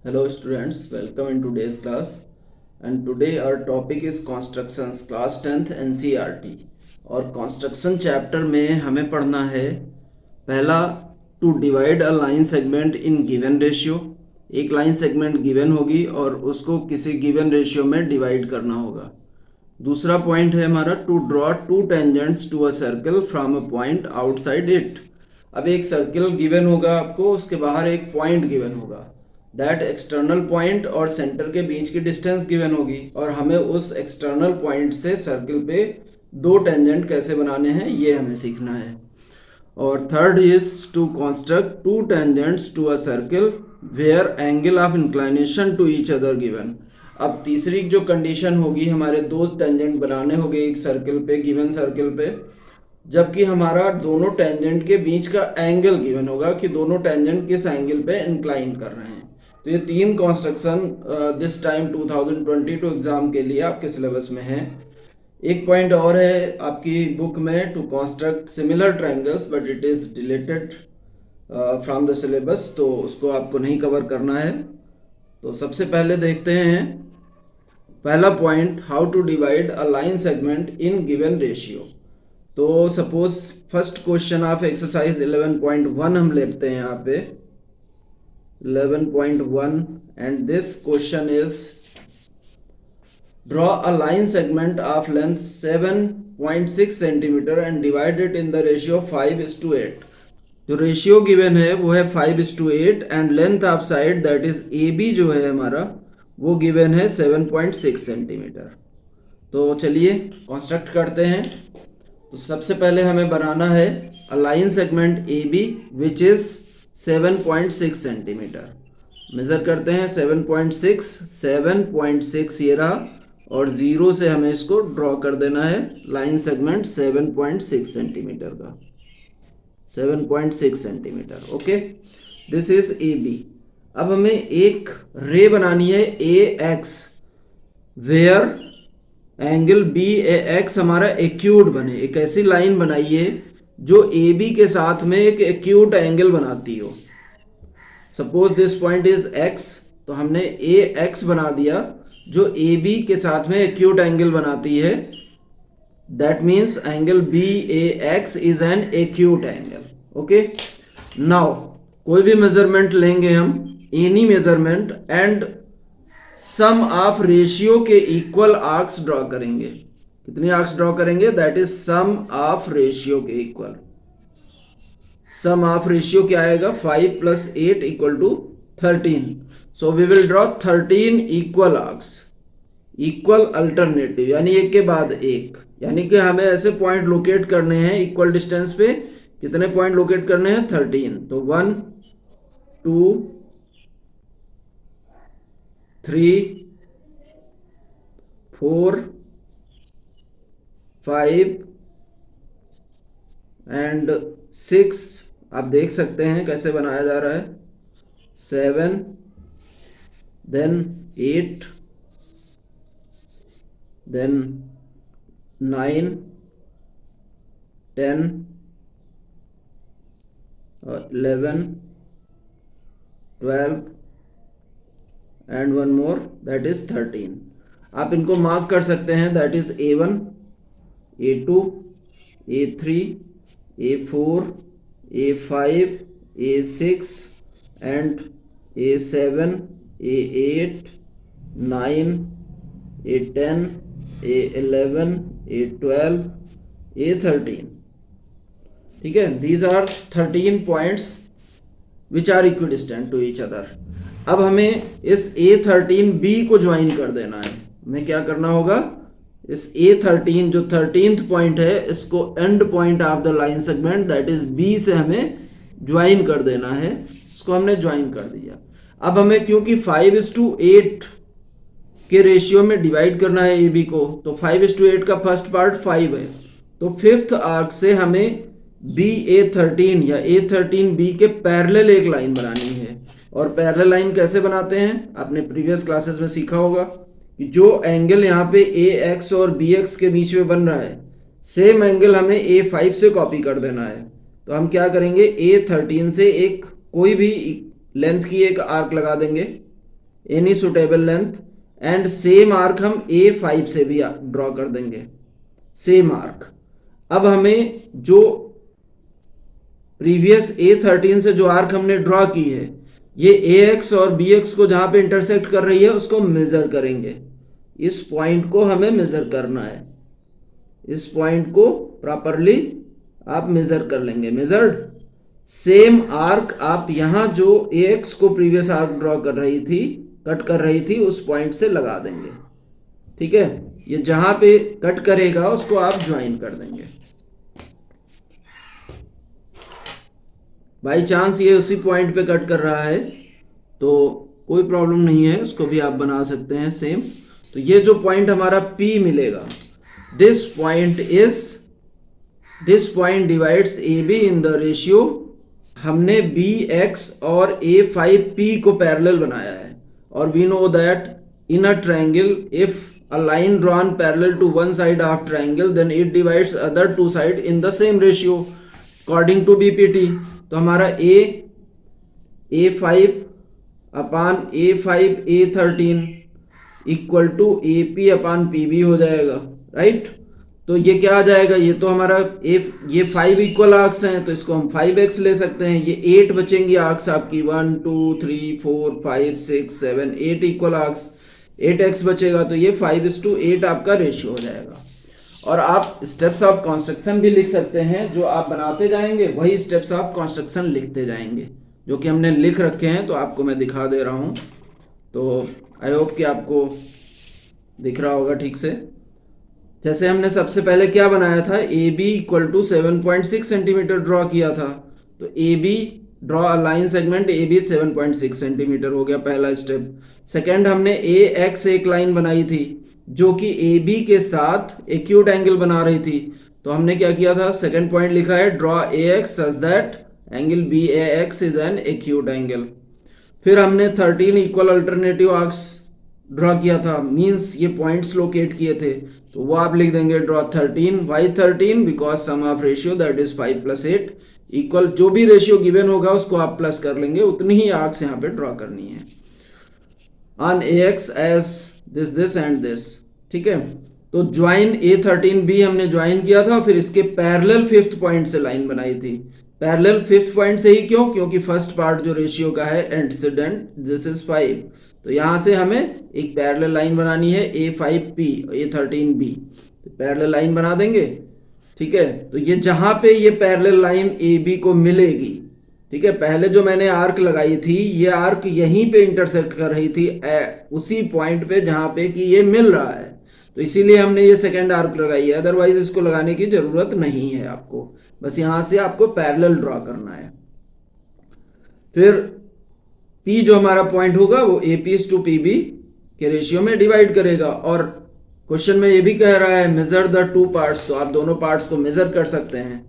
Hello students, welcome in today's class and today our topic is constructions class 10th NCERT और construction chapter में हमें पढ़ना है पहला to divide a line segment in given ratio। एक line segment given होगी और उसको किसी गिवन रेशियो में डिवाइड करना होगा। दूसरा पॉइंट है हमारा to draw two tangents to a circle from a point outside it. अब एक सर्कल गिवन होगा आपको, उसके बाहर एक पॉइंट गिवन होगा, दैट एक्सटर्नल पॉइंट और सेंटर के बीच की डिस्टेंस गिवन होगी और हमें उस एक्सटर्नल पॉइंट से सर्कल पे दो टेंजेंट कैसे बनाने हैं ये हमें सीखना है। और third is to construct two tangents to a circle where angle of inclination to each other given. अब तीसरी जो कंडीशन होगी, हमारे दो टेंजेंट बनाने होंगे एक सर्कल पे, गिवन सर्कल पे, जबकि हमारा दोनों टेंजेंट के बीच का एंगल गिवन होगा कि दोनों टेंजेंट किस एंगल पे इंक्लाइन कर रहे हैं। तो ये तीन कॉन्स्ट्रक्शन दिस टाइम 2022 एग्जाम के लिए आपके सिलेबस में है। एक पॉइंट और है आपकी बुक में, to construct similar triangles but it is deleted from the syllabus, तो उसको आपको नहीं कवर करना है। तो सबसे पहले देखते हैं पहला point, how to divide a line segment in given ratio. तो suppose first question of exercise 11.1 हम लेते हैं यहाँ पे 11.1 and this question is draw a line segment of length 7.6 cm and divide it in the ratio 5:8। जो ratio given है वो है 5:8 and length of side that is AB जो है हमारा वो गिवन है 7.6 सेंटीमीटर। तो चलिए कंस्ट्रक्ट करते हैं। तो सबसे पहले हमें बनाना है a line segment AB which is 7.6 centimetre. Measure करते हैं 7.6 ये रहा और जीरो से हमें इसको ड्रॉ कर देना है लाइन सेगमेंट 7.6 सेंटीमीटर का, 7.6 centimetre. Okay, this is AB। अब हमें एक रे बनानी है AX वेयर एंगल BAX हमारा एक्यूट बने। एक ऐसी लाइन बनाइए जो AB के साथ में एक एक्यूट एंगल बनाती हो। Suppose this point is X, तो हमने AX बना दिया जो AB के साथ में एक्यूट एंगल बनाती है। That means angle BAX is an acute angle. Okay, now कोई भी मेजरमेंट लेंगे हम, any measurement, and sum of ratio के इक्वल आर्क्स ड्रॉ करेंगे। कितने आर्क्स ड्रॉ करेंगे? That is sum of ratio के इक्वल। सम ऑफ रेशियो क्या आएगा? 5 + 8 = 13। So we will draw 13 equal arcs, equal alternative, यानी एक के बाद एक। यानी कि हमें ऐसे पॉइंट लोकेट करने हैं इक्वल डिस्टेंस पे। कितने पॉइंट लोकेट करने हैं? 13। तो 1 2 3 4 5 एंड 6। आप देख सकते हैं कैसे बनाया जा रहा है। 7 then 8 then 9 10 11 12 and one more that is 13। आप इनको मार्क कर सकते हैं, that is A1 A2 A3 A4 A5 A6 and A7 A8 9 A10 A11 A12 A13। ठीक है, these are 13 points which are equidistant to each other। अब हमें इस A13B को ज्वाइन कर देना है। हमें क्या करना होगा? इस A13 जो 13th पॉइंट है इसको and point of the line segment that is B से हमें ज्वाइन कर देना है। इसको हमने ज्वाइन कर दिया। अब हमें क्योंकि 5:8 के रेशियो में डिवाइड करना है AB को, तो 5:8 का फर्स्ट पार्ट 5 है, तो फिफ्थ आर्क से हमें BA13 या A13B के पैरेलल एक लाइन बनानी है। और पैरेलल लाइन कैसे बनाते हैं? आपने प्रीवियस क्लासेस में सीखा होगा कि जो एंगल यहाँ पे AX और BX के बीच में बन रहा है, सेम एंगल हमें A5 से कॉपी कर देना है। तो हम क्या करेंगे? A13 से एक कोई भी लेंथ की एक आर्क लगा देंगे। Any suitable length, and same arc हम A5 से भी ड्रॉ कर देंगे, सेम आर्क। अब हमें जो प्रीवियस A13 से जो आर्क हमने ड्रॉ की है, ये AX और BX को जहां पे इंटरसेक्ट कर रही है उसको मेजर करेंगे। इस पॉइंट को हमें मेजर करना है, इस पॉइंट को प्रॉपरली आप मेजर कर लेंगे। मेजर्ड सेम आर्क आप यहां जो AX को प्रीवियस आर्क ड्रॉ कर रही थी, कट कर रही थी, उस पॉइंट से लगा देंगे। ठीक है, ये जहां पे कट करेगा उसको आप ज्वाइन कर देंगे। बाई चांस ये उसी पॉइंट पे कट कर रहा है तो कोई प्रॉब्लम नहीं है, उसको भी आप बना सकते हैं सेम। तो ये जो पॉइंट हमारा P मिलेगा, this point divides AB the ratio रेशियो, हमने BX और A5P को पैरेलल बनाया है, और we know that in a triangle if a line drawn parallel to one side of triangle then it divides other two side in the same ratio according to BPT। तो हमारा A5 upon A5 A13 equal to AP upon PB हो जाएगा, right. तो ये क्या आ जाएगा, ये तो हमारा ये 5 इक्वल आर्क्स हैं तो इसको हम 5x ले सकते हैं। ये 8 बचेंगी आर्क्स आपकी, 1 2 3 4 5 6 7 8 इक्वल आर्क्स, 8x बचेगा। तो ये 5:8 आपका रेशियो हो जाएगा। और आप स्टेप्स ऑफ कंस्ट्रक्शन भी लिख सकते हैं, जो आप बनाते जाएंगे वही स्टेप्स ऑफ कंस्ट्रक्शन लिखते जाएंगे, जो कि हमने लिख रखे हैं। तो आपको मैं दिखा दे रहा हूं, तो आई होप कि आपको दिख रहा होगा ठीक से। जैसे हमने सबसे पहले क्या बनाया था, AB equal to 7.6 centimetre draw किया था। तो AB draw a line segment AB 7.6 centimetre हो गया पहला स्टेप। सेकेंड हमने AX एक लाइन बनाई थी जो कि AB के साथ एक्यूट एंगल बना रही थी। तो हमने क्या किया था, सेकेंड पॉइंट लिखा है draw AX such that angle BAX is an acute angle. फिर हमने 13 इक्वल अल्टरनेटिव आर्क्स ड्रॉ किया था, मींस ये पॉइंट्स लोकेट किए थे। तो वो आप लिख देंगे draw 13, why 13 because sum of ratio that is 5 + 8 equal, जो भी रेशियो गिवन होगा उसको आप प्लस कर लेंगे, उतनी ही आर्क्स यहाँ पे ड्रॉ करनी है on AX as this and this. ठीक है, तो ज्वाइन A13B हमने ज्वाइन किया था, फिर इसके पैरेलल 5th पॉइंट से लाइन बनाई थी। पैरेलल 5th पॉइंट से ही क्यों, क्योंकि फर्स्ट पार्ट जो रेशियो का है एंटीसीडेंट, दिस इज 5, तो यहां से हमें एक पैरेलल लाइन बनानी है A5P A13B, तो पैरेलल लाइन बना देंगे। ठीक है, तो ये जहां पे ये पैरेलल लाइन AB को मिलेगी, ठीक है, पहले जो मैंने आर्क लगाई थी ये आर्क यहीं पे इंटरसेक्ट कर रही थी उसी पॉइंट पे जहां पे कि ये मिल रहा है, तो इसीलिए हमने ये सेकेंड आर्क लगाई है। अदरवाइज इसको लगाने की जरूरत नहीं है आपको, बस यहां से आपको पैरेलल ड्रॉ करना है। फिर P जो हमारा पॉइंट होगा वो AP/PB के रेशियो में डिवाइड करेगा। और क्वेश्चन में ये भी कह रहा है मेजर द 2 पार्ट्स, तो आप दोनों पार्ट्स को मेजर कर सकते हैं।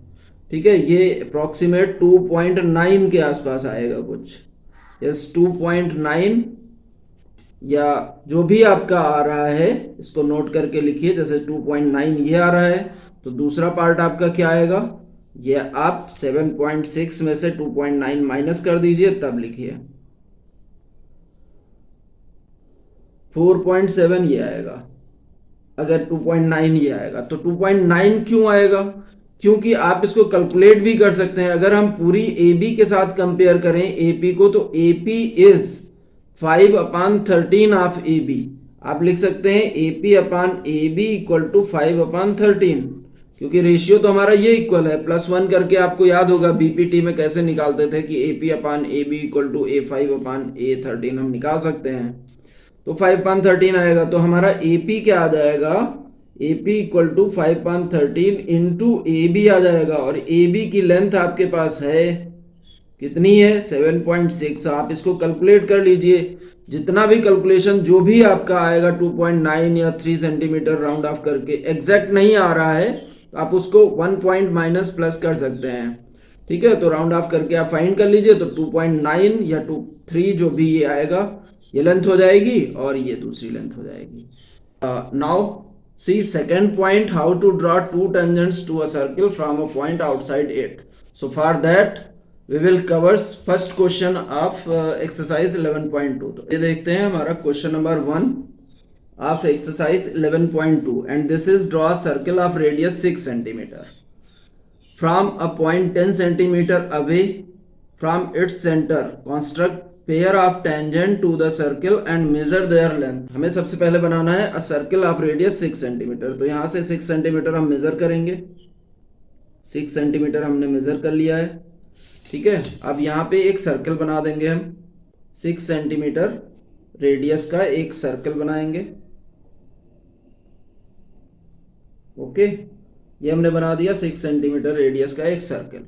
ठीक है, ये अप्रोक्सीमेट 2.9 के आसपास आएगा कुछ, यस 2.9 या जो भी आपका आ रहा है इसको नोट करके लिखिए। जैसे 2.9 ये आ रहा है, तो दूसरा पार्ट आपका क्या आएगा, ये आप 7.6 में से 2.9 माइनस कर दीजिए तब लिखिए, 4.7 ये आएगा। अगर 2.9 ये आएगा तो 2.9 क्यों आएगा, क्योंकि आप इसको कैलकुलेट भी कर सकते हैं। अगर हम पूरी AB के साथ कंपेयर करें AP को, तो AP इज 5/13 ऑफ AB। आप लिख सकते हैं AP/AB इक्वल टू 5/13, क्योंकि रेशियो तो हमारा ये इक्वल है। +1 करके आपको याद होगा BPT में कैसे निकालते थे कि AP/AB इक्वल टू A5/A13 हम निकाल सकते हैं। तो 5/13 आएगा, तो हमारा AP क्या आ जाएगा, AP equal to 5/13 into AB आ जाएगा। और AB की लेंथ आपके पास है कितनी है, 7.6। आप इसको कैलकुलेट कर लीजिए, जितना भी कैलकुलेशन जो भी आपका आएगा 2.9 या 3 सेंटीमीटर राउंड ऑफ करके, एग्जैक्ट नहीं आ रहा है तो आप उसको 1 पॉइंट माइनस प्लस कर सकते हैं। ठीक है, तो राउंड ऑफ करके आप फाइंड कर लीजिए, तो 2.9 या 3 जो भी ये आएगा, ये लेंथ हो जाएगी और ये दूसरी लेंथ हो जाएगी। Now see second point, how to draw 2 tangents to a circle from a point outside it. So for that we will covers first question of exercise 11.2। तो ये देखते हैं हमारा question number 1 of exercise 11.2 and this is draw circle of radius 6 centimetre from a point 10 centimetre away from its centre construct pair of tangent to the circle and major there length. हमें सबसे पहले बनाना है अ circle of radius 6 centimetre. तो यहां से 6 centimetre हम major करेंगे। 6 centimetre हमने मेजर कर लिया है, ठीक है। अब यहाँ पे एक सर्कल बना देंगे हम, 6 सेंटीमीटर रेडियस का एक सर्कल बनाएंगे। ओके, ये हमने बना दिया 6 सेंटीमीटर रेडियस का एक सर्कल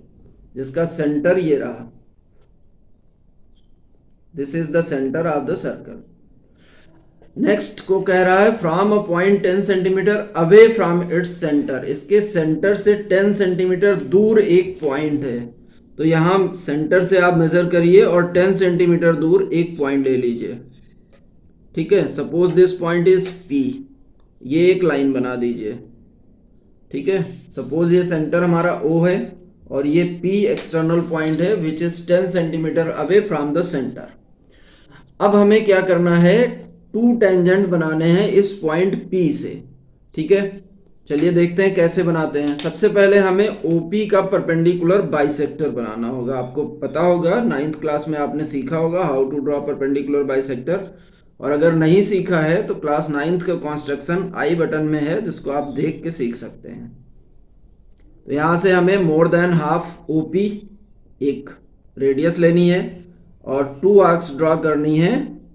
जिसका सेंटर ये रहा। This is the centre of the circle. Next को कह रहा है from a point 10 centimetre away from its centre. इसके सेंटर से 10 सेंटीमीटर दूर एक पॉइंट है। तो यहां सेंटर से आप मेजर करिए और 10 सेंटीमीटर दूर एक पॉइंट ले लीजिए, ठीक है। Suppose this point is P, ये एक लाइन बना दीजिए, ठीक है। सपोज ये सेंटर हमारा O है और ये P एक्सटर्नल पॉइंट है which is 10 centimetre away from the centre. अब हमें क्या करना है, 2 टेंजेंट बनाने हैं इस पॉइंट P से, ठीक है। चलिए देखते हैं कैसे बनाते हैं। सबसे पहले हमें OP का परपेंडिकुलर बाइसेक्टर बनाना होगा। आपको पता होगा 9th क्लास में आपने सीखा होगा how to draw perpendicular bisector, और अगर नहीं सीखा है तो क्लास 9th का कॉन्स्ट्रक्शन आई बटन में है जिसको आप देख के सीख सकते हैं। तो यहां से हमें मोर देन हाफ OP एक रेडियस लेनी है और 2 आर्क्स ड्रॉ करनी है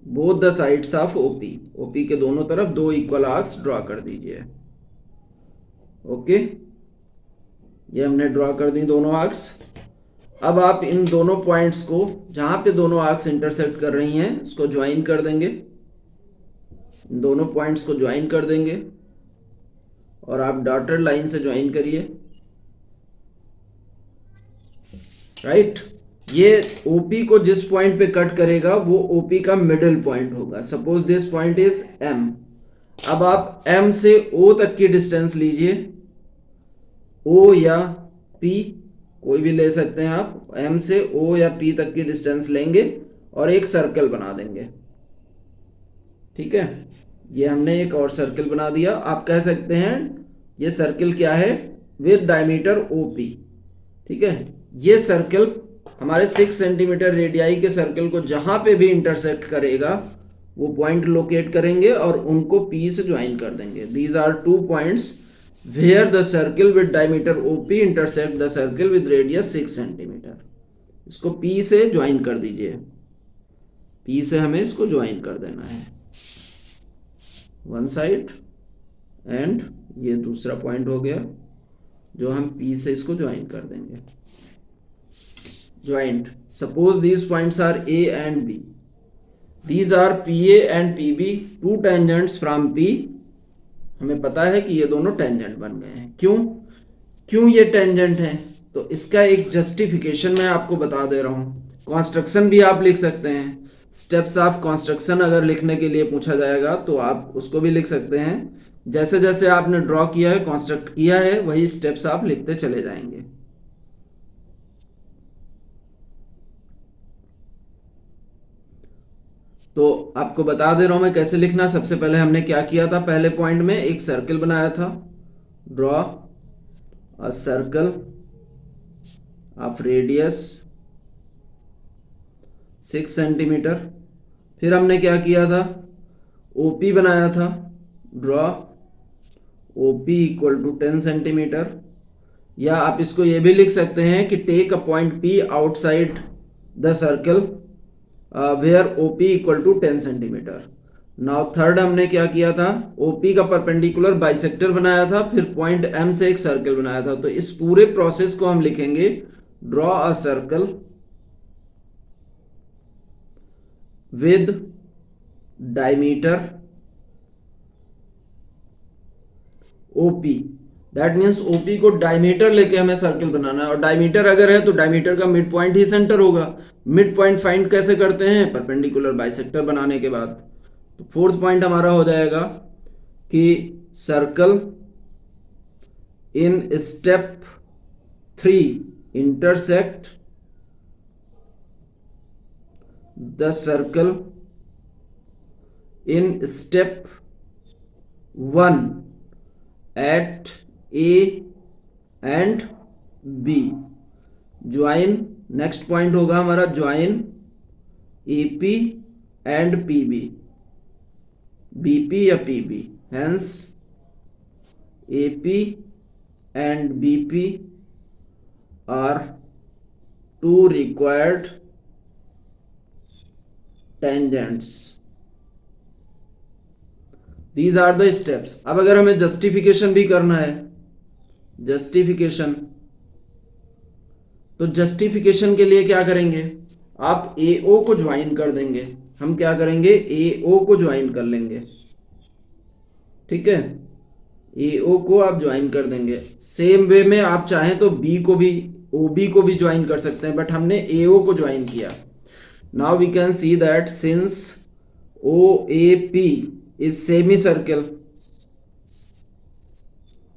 both the sides of OP के दोनों तरफ 2 इक्वल आर्क्स ड्रॉ कर दीजिए। ओके, ये हमने ड्रॉ कर दी दोनों आर्क्स। अब आप इन दोनों पॉइंट्स को जहां पे दोनों आर्क्स इंटरसेक्ट कर रही हैं उसको ज्वाइन कर देंगे, इन दोनों पॉइंट्स को ज्वाइन कर देंगे और आप डॉटेड लाइन से ज्वाइन करिए, राइट। ये OP को जिस पॉइंट पे कट करेगा वो OP का मिडिल पॉइंट होगा। Suppose this point is M। अब आप M से O तक की डिस्टेंस लीजिए, O या P कोई भी ले सकते हैं आप। M से O या P तक की डिस्टेंस लेंगे और एक सर्कल बना देंगे, ठीक है। ये हमने एक और सर्कल बना दिया। आप कह सकते हैं ये सर्कल क्या है, विद डायमीटर OP, ठीक है। ये सर्कल हमारे 6 सेंटीमीटर रेडियाई के सर्कल को जहां पे भी इंटरसेक्ट करेगा वो पॉइंट लोकेट करेंगे और उनको P से ज्वाइन कर देंगे। These are 2 points where the circle with diameter OP intersect the circle with radius 6 centimetre. इसको P से ज्वाइन कर दीजिए, P से हमें इसको ज्वाइन कर देना है वन साइड, एंड ये दूसरा पॉइंट हो गया जो हम P से इसको ज्वाइन कर देंगे। Joined. Suppose these points are A and B. These are PA and PB, 2 tangents from P. हमें पता है कि ये दोनों टेंजेंट बन गए हैं। क्यों ये टेंजेंट हैं? तो इसका एक जस्टिफिकेशन मैं आपको बता दे रहा हूँ। कॉन्स्ट्रक्शन भी आप लिख सकते हैं। स्टेप्स ऑफ कॉन्स्ट्रक्शन अगर लिखने के लिए पूछा जाएगा तो आप उसको भी लिख सकते हैं। जैसे जैसे आपने ड्रॉ किया है, कॉन्स्ट्रक्ट किया है, वही स्टेप्स आप लिखते चले जाएंगे। तो आपको बता दे रहा हूं मैं कैसे लिखना। सबसे पहले हमने क्या किया था, पहले पॉइंट में एक सर्कल बनाया था, draw a circle of radius 6 centimetre. फिर हमने क्या किया था, OP बनाया था, draw OP equal to 10 centimetre. या आप इसको ये भी लिख सकते हैं कि take a point P outside the circle where OP equal to 10 centimetre. Now third हमने क्या किया था, OP का परपेंडिकुलर बाइसेक्टर बनाया था, फिर पॉइंट M से एक सर्कल बनाया था। तो इस पूरे प्रोसेस को हम लिखेंगे draw a circle with diameter OP। That means OP को डायमीटर लेके हमें सर्कल बनाना है, और डायमीटर अगर है तो डायमीटर का मिड पॉइंट ही सेंटर होगा। मिड पॉइंट फाइंड कैसे करते हैं, परपेंडिकुलर बाइसेक्टर बनाने के बाद। तो फोर्थ पॉइंट हमारा हो जाएगा कि circle in step 3 intersect the circle in step 1 at A and B. Join, next point होगा हमारा join AP and PB, BP या PB, hence AP and BP are two required tangents. These are the steps. अब अगर हमें justification भी करना है, justification, तो जस्टिफिकेशन के लिए क्या करेंगे, आप AO को ज्वाइन कर देंगे। हम क्या करेंगे, AO को ज्वाइन कर लेंगे, ठीक है, AO को आप ज्वाइन कर देंगे। सेम वे में आप चाहें तो B को भी, OB को भी ज्वाइन कर सकते हैं, बट हमने AO को ज्वाइन किया। Now we can see that since OAP is semicircle,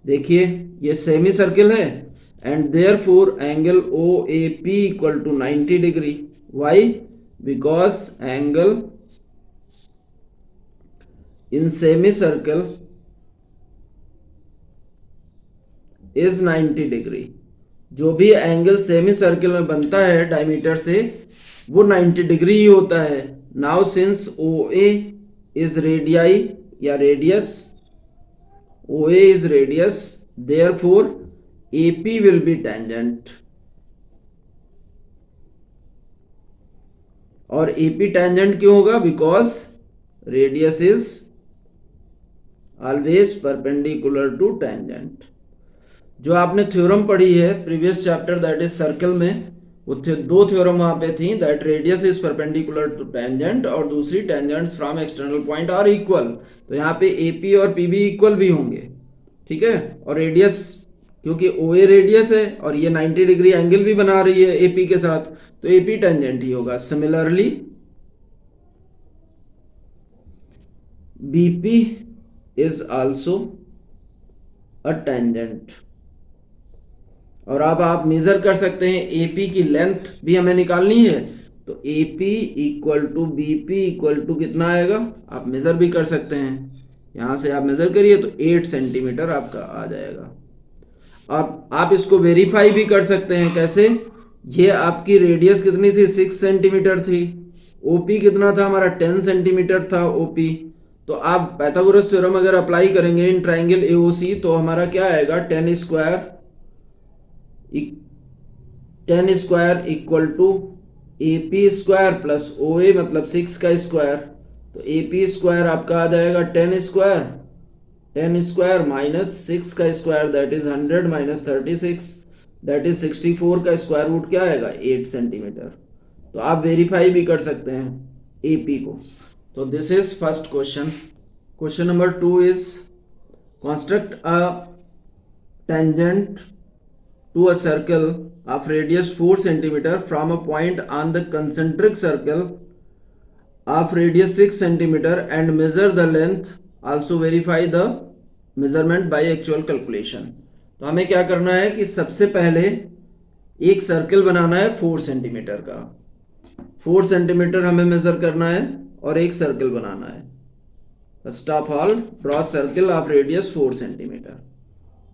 देखिए ये सेमी सर्कल है, and therefore angle OAP equal to 90 degree. Why? Because angle in semi circle is 90 degree. जो भी एंगल सेमी सर्कल में बनता है diameter से, वो 90 डिग्री ही होता है। Now since OA is radii या radius, OA is radius, therefore AP will be tangent। और AP tangent क्यों होगा? Because radius is always perpendicular to tangent। जो आपने थ्योरम पढ़ी है previous chapter that is circle में, वो दो थ्योरम वहां पे थी, that radius is perpendicular to tangent और दूसरी tangents from external point are equal. तो यहाँ पे AP और PB इक्वल भी होंगे, ठीक है। और रेडियस, क्योंकि OA रेडियस है और ये 90 डिग्री एंगल भी बना रही है AP के साथ, तो AP टेंजेंट ही होगा। Similarly BP is also a tangent. और अब आप मेजर कर सकते हैं, AP की लेंथ भी हमें निकालनी है, तो AP equal to BP equal to कितना आएगा, आप मेजर भी कर सकते हैं। यहां से आप मेजर करिए तो 8 सेंटीमीटर आपका आ जाएगा। अब आप इसको वेरीफाई भी कर सकते हैं, कैसे? ये आपकी रेडियस कितनी थी, 6 सेंटीमीटर थी। OP कितना था हमारा, 10 सेंटीमीटर था OP। तो आप पाइथागोरस थ्योरम अगर अप्लाई करेंगे इन ट्राइंगल AOC, तो हमारा क्या आएगा, 10 square equal to AP square plus OA मतलब 6 का स्क्वायर। तो AP स्क्वायर आपका आ जाएगा 10 स्क्वायर माइनस 6 का square, that is 100 minus 36, that is 64 का स्क्वायर रूट क्या आएगा, 8 सेंटीमीटर। तो आप वेरीफाई भी कर सकते हैं AP को। तो this is first question. Question number 2 is construct a tangent to a circle of radius 4 centimeter from a point on the concentric circle of radius 6 centimeter and measure the length, also verify the measurement by actual calculation। तो हमें क्या करना है कि सबसे पहले एक circle बनाना है 4 सेंटीमीटर का, 4 सेंटीमीटर हमें मेजर करना है और एक सर्कल बनाना है। First of all draw circle of radius 4 centimetre.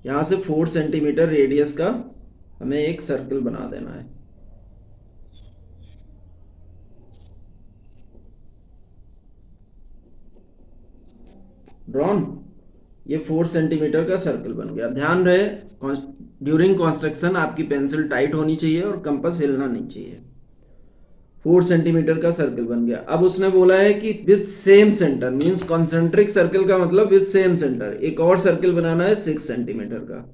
यहां से 4 सेंटीमीटर रेडियस का हमें एक सर्कल बना देना है। ड्रॉन, ये 4 सेंटीमीटर का सर्कल बन गया। ध्यान रहे ड्यूरिंग कंस्ट्रक्शन आपकी पेंसिल टाइट होनी चाहिए और कंपास हिलना नहीं चाहिए। 4 सेंटीमीटर का सर्कल बन गया। अब उसने बोला है कि with same centre, means concentric circle का मतलब विद सेम सेंटर। एक और सर्कल बनाना है 6 सेंटीमीटर का,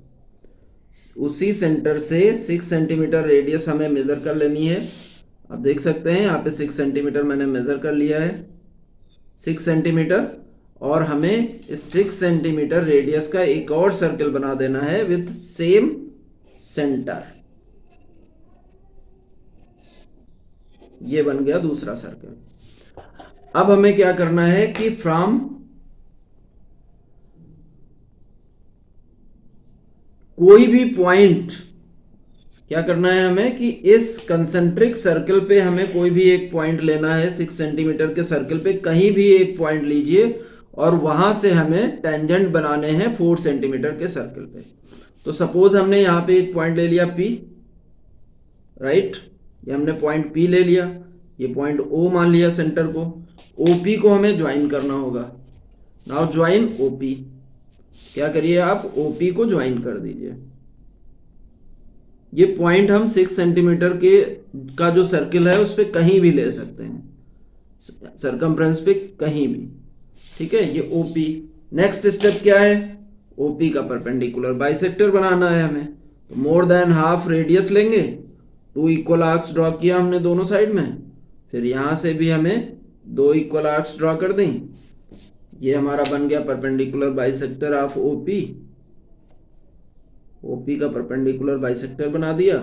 उसी सेंटर से 6 सेंटीमीटर रेडियस हमें मेजर कर लेनी है। आप देख सकते हैं यहाँ पे 6 सेंटीमीटर मैंने मेजर कर लिया है, 6 सेंटीमीटर। और हमें इस 6 सेंटीमीटर रेडियस का एक और सर्कल बना देना है विद सेम सेंटर। ये बन गया दूसरा सर्कल। अब हमें क्या करना है कि फ्रॉम कोई भी पॉइंट क्या करना है हमें कि इस कंसेंट्रिक सर्कल पे हमें कोई भी एक पॉइंट लेना है। 6 सेंटीमीटर के सर्कल पे कहीं भी एक पॉइंट लीजिए और वहां से हमें टेंजेंट बनाने हैं 4 सेंटीमीटर के सर्कल पे। तो सपोज हमने यहाँ पे एक पॉइंट ले लिया P, राइट, ये हमने पॉइंट P ले लिया, ये पॉइंट O मान लिया सेंटर को। OP को हमें ज्वाइन करना होगा। नाउ ज्वाइन OP, क्या करिए आप OP को ज्वाइन कर दीजिए। ये पॉइंट हम 6 सेंटीमीटर के का जो सर्किल है उस पर कहीं भी ले सकते हैं, सरकमफ्रेंस पे कहीं भी, ठीक है। ये OP। नेक्स्ट स्टेप क्या है, OP का परपेंडिकुलर बाइसेक्टर बनाना है हमें। तो मोर देन हाफ रेडियस लेंगे, 2 इक्वल आर्क्स ड्रॉ किया हमने दोनों साइड में, फिर यहां से भी हमें 2 इक्वल आर्क्स ड्रॉ कर दें। ये हमारा बन गया perpendicular bisector of OP। OP का परपेंडिकुलर बाइसेक्टर बना दिया,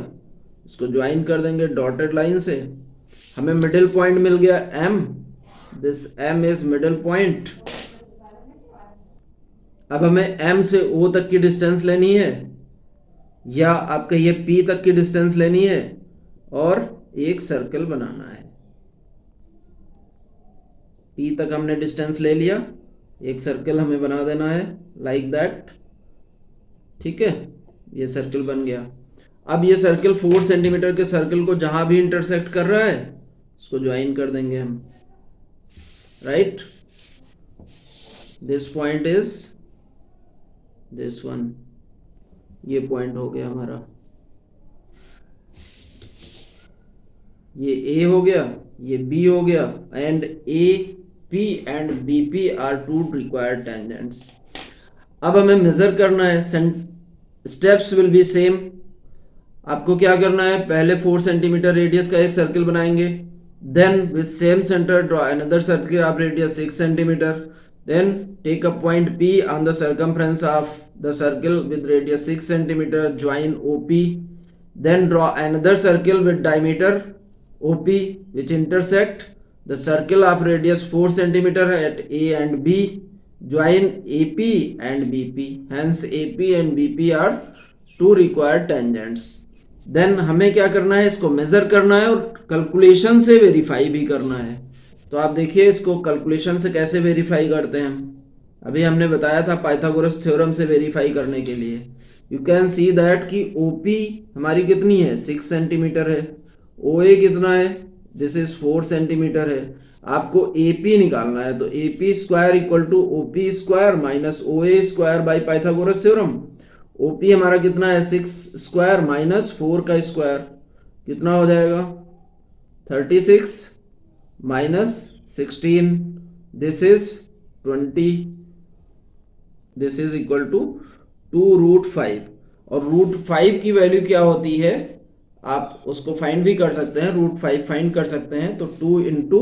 इसको ज्वाइन कर देंगे डॉटेड लाइन से। हमें मिडिल पॉइंट मिल गया M, this M is middle point. अब हमें M से O तक की डिस्टेंस लेनी है, या आप कहिए P तक की डिस्टेंस लेनी है, और एक सर्कल बनाना है। P तक हमने डिस्टेंस ले लिया, एक सर्कल हमें बना देना है लाइक दैट, ठीक है। ये सर्कल बन गया। अब ये सर्कल 4 सेंटीमीटर के सर्कल को जहां भी इंटरसेक्ट कर रहा है उसको ज्वाइन कर देंगे हम, right. This point is this one, ये पॉइंट हो गया हमारा, ये A हो गया, ये B हो गया, and AP and BP are 2 required tangents. अब हमें मेजर करना है, स्टेप्स विल बी सेम। आपको क्या करना है, पहले 4 सेंटीमीटर रेडियस का एक सर्कल बनाएंगे, then with same centre draw another circle of radius 6 centimetre, then take a point P on the circumference of the circle with radius 6 centimetre, join OP, then draw another circle with diameter OP which intersect the circle of radius 4 centimeter at A and B, join AP and BP, hence AP and BP are 2 required tangents। then हमें क्या करना है, इसको major करना है और calculation से verify भी करना है। तो आप देखिए इसको कैलकुलेशन से कैसे वेरीफाई करते हैं हम, अभी हमने बताया था पाइथागोरस थ्योरम से वेरीफाई करने के लिए। यू कैन सी दैट कि OP हमारी कितनी है, 6 सेंटीमीटर है, OA कितना है, दिस इज 4 सेंटीमीटर है। आपको AP निकालना है, तो AP square equal to OP square minus OA square by Pythagoras theorem. OP हमारा कितना है, 6 स्क्वायर माइनस 4 का स्क्वायर, कितना हो जाएगा 36 minus 16, this is 20, this is equal to 2√5। और √5 की वैल्यू क्या होती है, आप उसको फाइंड भी कर सकते हैं, √5 फाइंड कर सकते हैं। तो 2 इंटू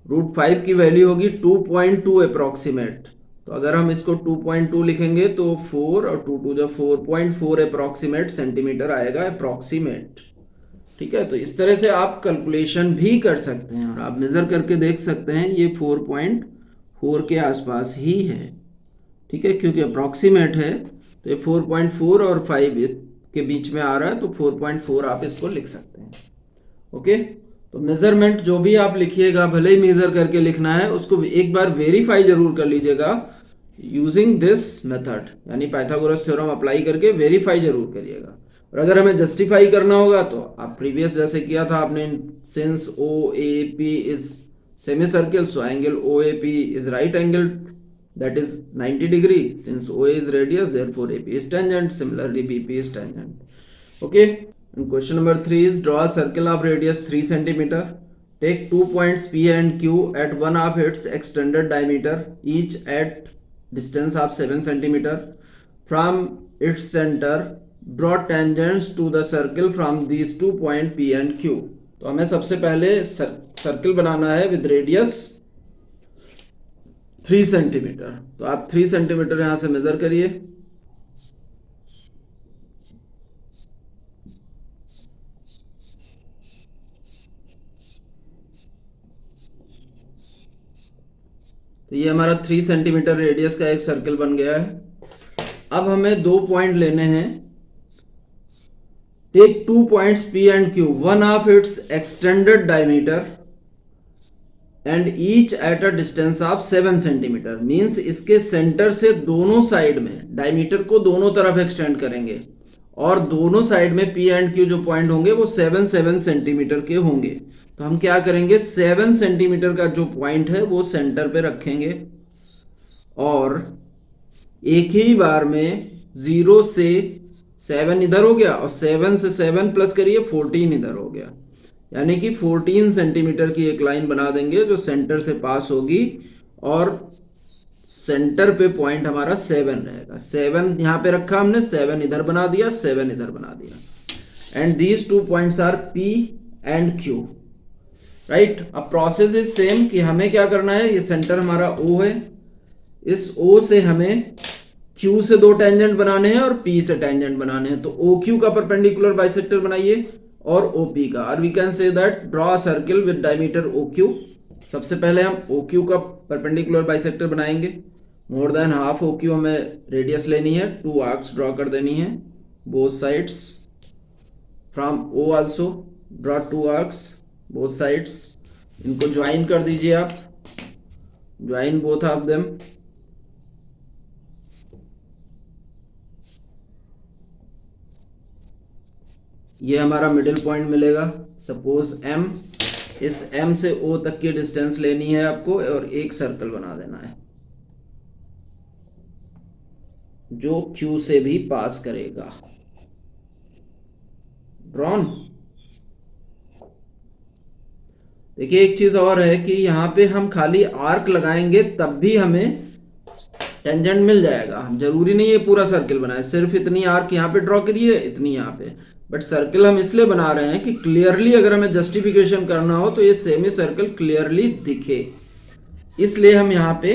√5 की वैल्यू होगी 2.2 अप्रोक्सीमेट। तो अगर हम इसको 2.2 लिखेंगे तो 4 और 2 2 जब 4.4 अप्रोक्सीमेट सेंटीमीटर आएगा, अप्रोक्सीमेट, ठीक है। तो इस तरह से आप कैलकुलेशन भी कर सकते हैं और आप मेजर करके देख सकते हैं, ये 4.4 के आसपास ही है, ठीक है, क्योंकि अप्रोक्सीमेट है। तो ये 4.4 और 5 के बीच में आ रहा है, तो 4.4 आप इसको लिख सकते हैं, ओके। तो मेजरमेंट जो भी आप लिखिएगा, भले ही मेजर करके लिखना है, उसको एक बार वेरीफाई जरूर कर लीजिएगा यूजिंग दिस मेथड, यानी पाइथागोरस थ्योरम अप्लाई करके वेरीफाई जरूर करिएगा। और अगर हमें जस्टिफाई करना होगा तो आप प्रीवियस जैसे किया था आपने, since OAP is semi circle, so angle OAP is right angle, that is 90 degree, since OA is radius therefore AP is tangent, similarly BP is tangent, okay। And question number 3 is draw a circle of radius 3 centimeter, take 2 points P and Q at one of its extended diameter, each at distance of 7 centimeter, from its center draw tangents to the circle from these 2 points P and Q। तो हमें सबसे पहले circle बनाना है with radius 3 centimetre. तो आप 3 centimetre यहां से major करिए, तो ये हमारा 3 सेंटीमीटर रेडियस का एक सर्कल बन गया है। अब हमें 2 पॉइंट लेने हैं Take 2 points P and Q, one of its extended diameter and each at a distance of 7 centimetre. Means इसके सेंटर से दोनों साइड में डायमीटर को दोनों तरफ एक्सटेंड करेंगे और दोनों साइड में P एंड Q जो पॉइंट होंगे वो 7 सेंटीमीटर के होंगे. तो हम क्या करेंगे, 7 सेंटीमीटर का जो पॉइंट है वो सेंटर पे रखेंगे और एक ही बार में 0 से 7 इधर हो गया और 7 से 7 प्लस करिए 14 इधर हो गया. यानी कि 14 सेंटीमीटर की एक लाइन बना देंगे जो सेंटर से पास होगी और सेंटर पे पॉइंट हमारा 7 रहेगा. 7 यहां पे रखा हमने, 7 इधर बना दिया, 7 इधर बना दिया. And these 2 points are P and Q. Right. अब प्रोसेस इज सेम कि हमें क्या करना है, ये सेंटर हमारा O है, इस O से हमें Q से 2 टेंजेंट बनाने हैं और P से टेंजेंट बनाने हैं. तो OQ का परपेंडिकुलर बाइसेक्टर बनाइए और OP का. और we can say that draw circle with diameter OQ. सबसे पहले हम OQ का परपेंडिकुलर बाइसेक्टर बनाएंगे. मोर देन हाफ OQ हमें रेडियस लेनी है, 2 आर्क्स ड्रॉ कर देनी है both sides. From O also draw 2 arcs both sides. इनको ज्वाइन कर दीजिए आप, ज्वाइन बोथ ऑफ देम. ये हमारा मिडिल पॉइंट मिलेगा. सपोज M, इस M से O तक की डिस्टेंस लेनी है आपको और एक सर्कल बना देना है जो Q से भी पास करेगा. ड्रॉन. देखिए एक चीज और है कि यहां पे हम खाली आर्क लगाएंगे तब भी हमें टेंजेंट मिल जाएगा. जरूरी नहीं है पूरा सर्किल बनाए, सिर्फ इतनी आर्क यहाँ पे ड्रॉ करिए, इतनी यहाँ पे. बट सर्किल हम इसलिए बना रहे हैं कि क्लियरली अगर हमें जस्टिफिकेशन करना हो तो ये सेमी सर्कल क्लियरली दिखे, इसलिए हम यहाँ पे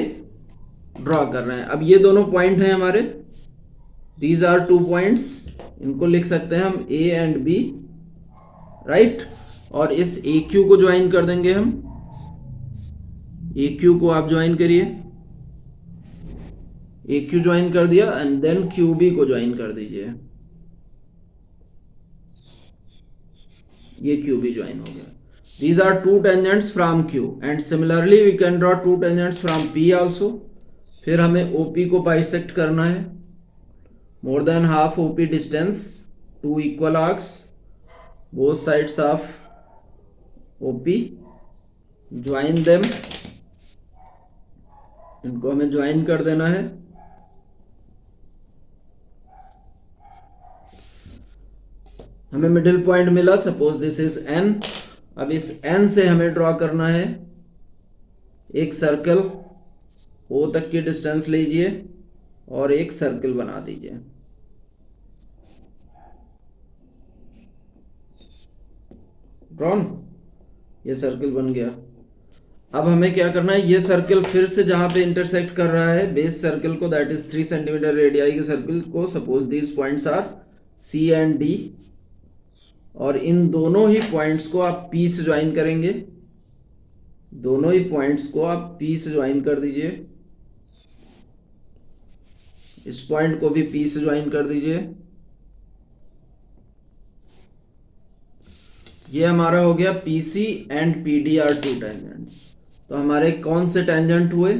ड्रॉ कर रहे हैं. अब ये दोनों पॉइंट हैं हमारे, दीज आर 2 पॉइंट्स. इनको लिख सकते हैं हम A एंड B. राइट. और इस AQ को ज्वाइन कर देंगे हम. AQ को आप ज्वाइन करिए, AQ ज्वाइन कर दिया एंड देन QB को ज्वाइन कर दीजिए. ये QB ज्वाइन हो गया. These are 2 tangents from Q and similarly we can draw 2 tangents from P also. फिर हमें OP को बाइसेक्ट करना है. More than half OP distance, 2 equal arcs, both sides of OP, join them. इनको हमें join कर देना है. हमें मिडिल पॉइंट मिला. Suppose this is N. अब इस N से हमें ड्रॉ करना है एक सर्कल. O तक की डिस्टेंस लीजिए और एक सर्कल बना दीजिए. ड्रॉन. ये सर्कल बन गया. अब हमें क्या करना है, ये सर्कल फिर से जहां पे इंटरसेक्ट कर रहा है बेस सर्कल को, दैट इज 3 सेंटीमीटर रेडियाई के सर्कल को. Suppose these points are C and D और इन दोनों ही पॉइंट्स को आप P से ज्वाइन करेंगे. दोनों ही पॉइंट्स को आप P से ज्वाइन कर दीजिए. इस पॉइंट को भी P से ज्वाइन कर दीजिए. ये हमारा हो गया PC and PD are 2 tangents. तो हमारे कौन से टेंजेंट हुए,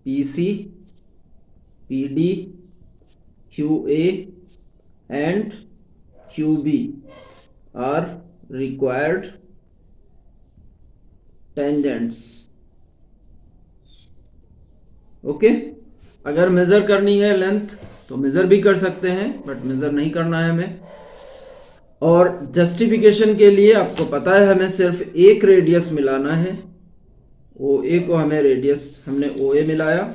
PC, PD, QA and QB are required tangents. Okay. अगर मेजर करनी है लेंथ तो मेजर भी कर सकते हैं, बट मेजर नहीं करना है हमें. और जस्टिफिकेशन के लिए आपको पता है हमें सिर्फ एक रेडियस मिलाना है. OA को हमें रेडियस, हमने OA मिलाया.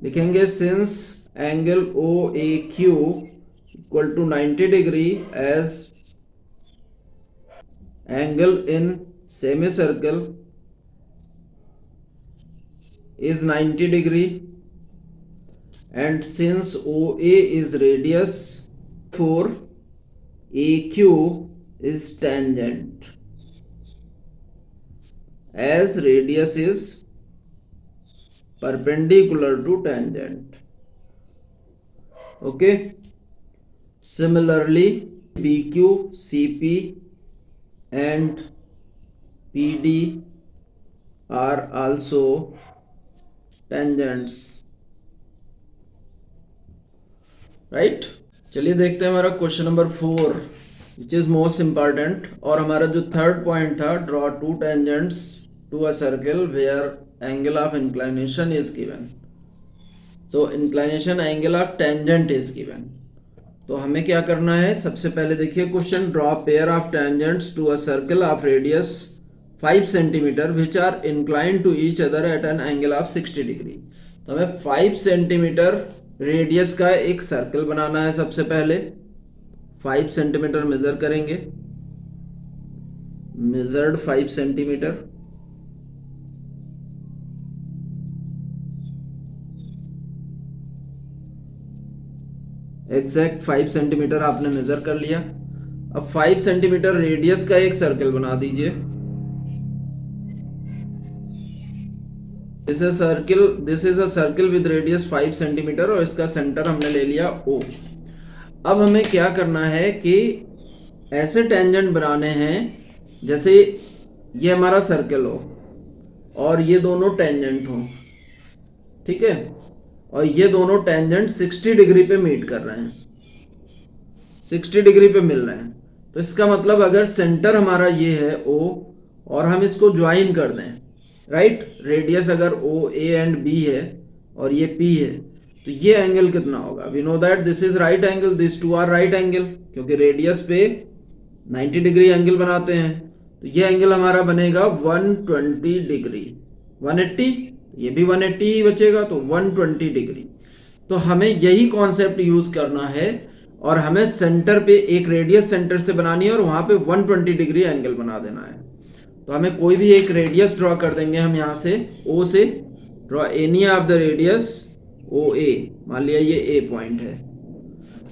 लिखेंगे since angle OAQ equal to 90 degree as angle in semicircle is 90 degree and since OA is radius for AQ is tangent as radius is perpendicular to tangent. Okay. Similarly BQ, CP and PD are also tangents, right. चलिए देखते हैं हमारा question number 4 which is most important. और हमारा जो third point था, draw two tangents to a circle where angle of inclination is given. So inclination angle of tangent is given. तो हमें क्या करना है, सबसे पहले देखिए question, draw pair of tangents to a circle of radius 5 centimetre which are inclined to each other at an angle of 60 degree. तो हमें 5 सेंटीमीटर रेडियस का एक सर्कल बनाना है। सबसे पहले 5 सेंटीमीटर मेजर करेंगे, मेजर्ड 5 सेंटीमीटर। एग्जैक्ट 5 सेंटीमीटर आपने major कर लिया। अब 5 सेंटीमीटर रेडियस का एक सर्कल बना दीजिए। This is a circle with radius 5 centimetre और इसका सेंटर हमने ले लिया O। अब हमें क्या करना है कि ऐसे टेंजेंट बनाने हैं जैसे ये हमारा सर्कल हो और ये दोनों टेंजेंट हो, ठीक है, और ये दोनों टेंजेंट 60 डिग्री पे मीट कर रहे हैं, 60 डिग्री पे मिल रहे हैं। तो इसका मतलब अगर सेंटर हमारा ये है O और हम इसको ज्वाइन कर दें, राइट, रेडियस अगर O, A एंड B है और ये P है, तो ये एंगल कितना होगा? We know that this is right angle, this two are right angle, क्योंकि रेडियस पे 90 डिग्री एंगल बनाते हैं। तो ये एंगल हमारा बनेगा 120 डिग्री। 180, ये भी 180 ही बचेगा, तो 120 डिग्री। तो हमें यही कॉन्सेप्ट यूज करना है और हमें सेंटर पे एक रेडियस सेंटर से बनानी है और वहां पे 120 डिग्री एंगल बना देना है। तो हमें कोई भी एक रेडियस ड्रॉ कर देंगे हम यहां से, O से। Draw any of the radius OA, मान लिया ये A पॉइंट है।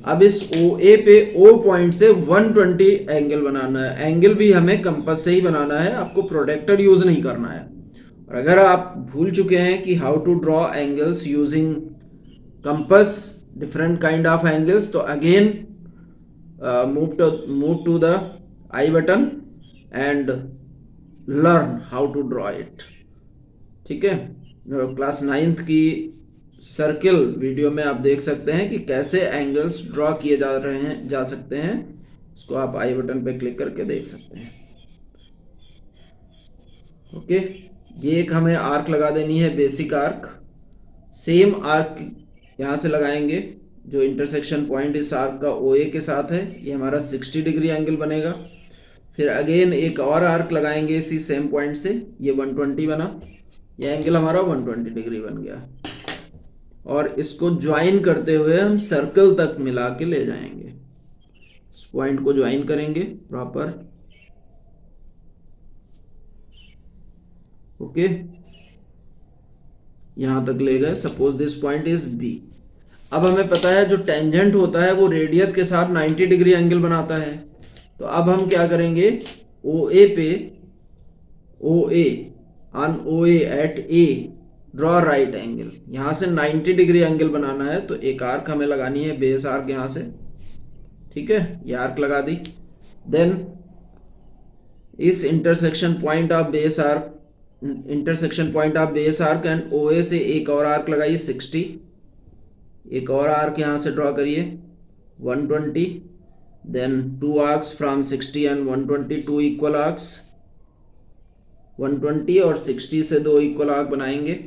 अब इस OA पे O पॉइंट से 120 एंगल बनाना है। एंगल भी हमें कंपास से ही बनाना है, आपको प्रोटेक्टर यूज नहीं करना है। और अगर आप भूल चुके हैं कि how to draw angles using compass, different kind of angles, तो again move to the I button and learn how to draw it. ठीक है, क्लास 9th की सर्किल वीडियो में आप देख सकते हैं कि कैसे एंगल्स ड्रॉ किए जा सकते हैं। उसको आप आई बटन पे क्लिक करके देख सकते हैं। ओके, ये एक हमें आर्क लगा देनी है, बेसिक आर्क। सेम आर्क यहां से लगाएंगे जो इंटरसेक्शन पॉइंट इस आर्क का OA के साथ है, ये हमारा 60 डिग्री एंगल बनेगा। फिर अगेन एक और आर्क लगाएंगे इसी सेम पॉइंट से, ये 120 बना, ये एंगल हमारा 120 डिग्री बन गया। और इसको ज्वाइन करते हुए हम सर्कल तक मिला के ले जाएंगे। इस पॉइंट को ज्वाइन करेंगे प्रॉपर। ओके, यहां तक ले गए। Suppose this point is B। अब हमें पता है जो टेंजेंट होता है वो रेडियस के साथ 90 डिग्री एंगल बनाता है। तो अब हम क्या करेंगे, OA पे OA on OA at A draw right angle. यहां से 90 डिग्री एंगल बनाना है, तो एक आर्क हमें लगानी है, बेस आर्क यहां से। ठीक है, ये आर्क लगा दी। देन इस intersection point of base arc and OA से एक और आर्क लगाइए 60। एक और आर्क यहां से ड्रॉ करिए 120। Then 2 arcs from 60 and 120, 2 equal arcs. 120 और 60 से 2 इक्वल आर्क बनाएंगे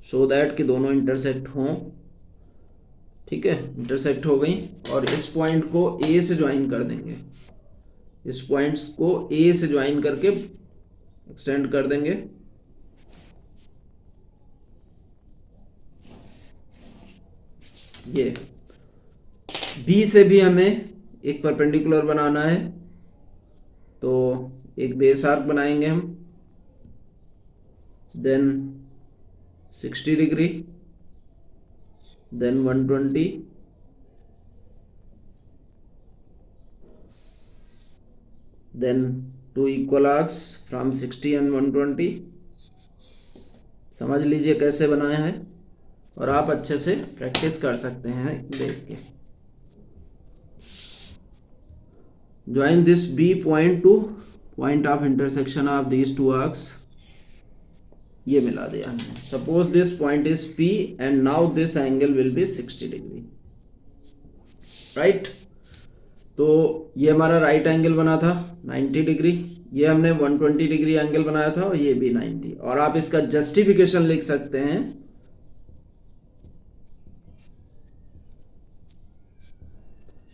सो दैट कि दोनों इंटरसेक्ट हों। ठीक है, इंटरसेक्ट हो गई। और इस पॉइंट को A से ज्वाइन कर देंगे, इस पॉइंट्स को A से ज्वाइन करके एक्सटेंड कर देंगे। ये B से भी हमें एक परपेंडिकुलर बनाना है, तो एक बेस आर्क बनाएंगे हम। Then 60 degree, then 120, then 2 equal arcs from 60 and 120। समझ लीजिए कैसे बनाया है, और आप अच्छे से प्रैक्टिस कर सकते हैं देख के। join this B point to point of intersection of these two arcs. ये मिला दिया हमने. Suppose this point is P and now this angle will be 60 degree, right? तो ये हमारा राइट एंगल बना था 90 डिग्री, ये हमने 120 डिग्री एंगल बनाया था और ये भी 90. और आप इसका जस्टिफिकेशन लिख सकते हैं.